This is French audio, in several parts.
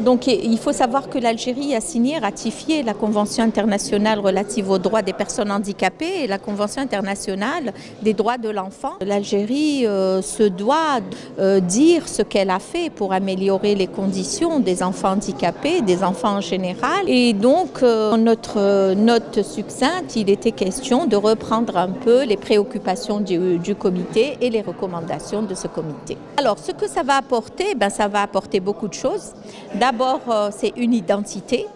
Donc il faut savoir que l'Algérie a signé, ratifié la Convention internationale relative aux droits des personnes handicapées et la Convention internationale des droits de l'enfant. L'Algérie se doit dire ce qu'elle a fait pour améliorer les conditions des enfants handicapés, des enfants en général. Et donc dans notre note succincte, il était question de reprendre un peu les préoccupations du comité et les recommandations de ce comité. Alors ce que ça va apporter, ça va apporter beaucoup de choses. D'abord, c'est une identité.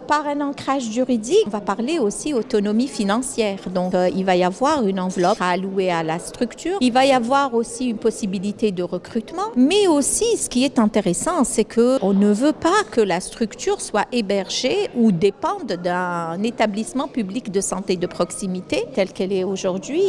Par un ancrage juridique, on va parler aussi autonomie financière. Donc, il va y avoir une enveloppe allouée à la structure. Il va y avoir aussi une possibilité de recrutement. Mais aussi, ce qui est intéressant, c'est qu'on ne veut pas que la structure soit hébergée ou dépende d'un établissement public de santé de proximité, tel qu'elle est aujourd'hui.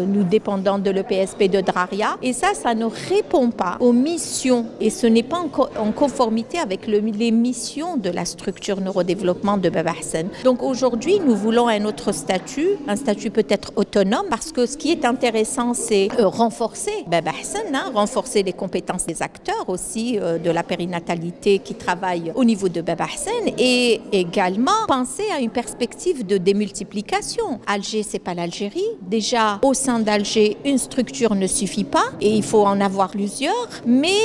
Nous dépendons de l'EPSP de Draria. Et ça ne répond pas aux missions. Et ce n'est pas en conformité avec les missions de la structure neurodéveloppement de Baba Hassen. Donc aujourd'hui, nous voulons un autre statut, un statut peut-être autonome, parce que ce qui est intéressant, c'est renforcer Baba Hassen, renforcer les compétences des acteurs aussi de la périnatalité qui travaillent au niveau de Baba Hassen, et également penser à une perspective de démultiplication. Alger, c'est pas l'Algérie. Déjà, au sein d'Alger, une structure ne suffit pas et il faut en avoir plusieurs, mais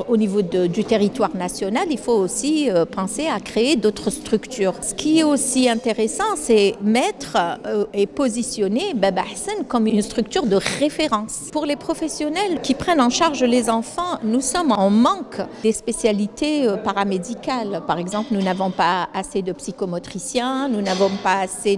au niveau du territoire national, il faut aussi penser à créer d'autres structures. Ce qui est aussi intéressant, c'est mettre et positionner Baba Hassen comme une structure de référence. Pour les professionnels qui prennent en charge les enfants, nous sommes en manque des spécialités paramédicales. Par exemple, nous n'avons pas assez de psychomotriciens, nous n'avons pas assez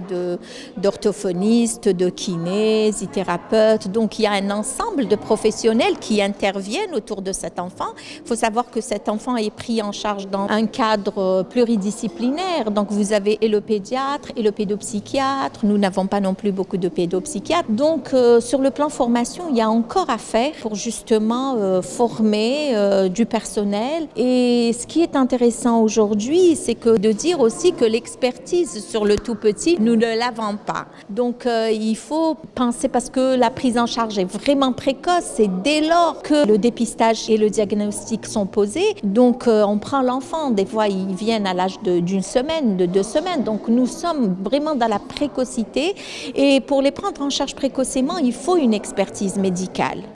d'orthophonistes, de kinésithérapeutes. Donc, il y a un ensemble de professionnels qui interviennent autour de cet enfant. Il faut savoir que cet enfant est pris en charge dans un cadre pluridisciplinaire. Donc vous avez et le pédiatre et le pédopsychiatre. Nous n'avons pas non plus beaucoup de pédopsychiatres. Donc sur le plan formation, il y a encore à faire pour justement former du personnel. Et ce qui est intéressant aujourd'hui, c'est que de dire aussi que l'expertise sur le tout petit, nous ne l'avons pas. Donc il faut penser, parce que la prise en charge est vraiment précoce, c'est dès lors que le dépistage et le diagnostic sont posés. Donc on prend l'enfant, des fois ils viennent à l'âge d'une semaine, de 2 semaines, donc nous sommes vraiment dans la précocité, et pour les prendre en charge précocement, il faut une expertise médicale.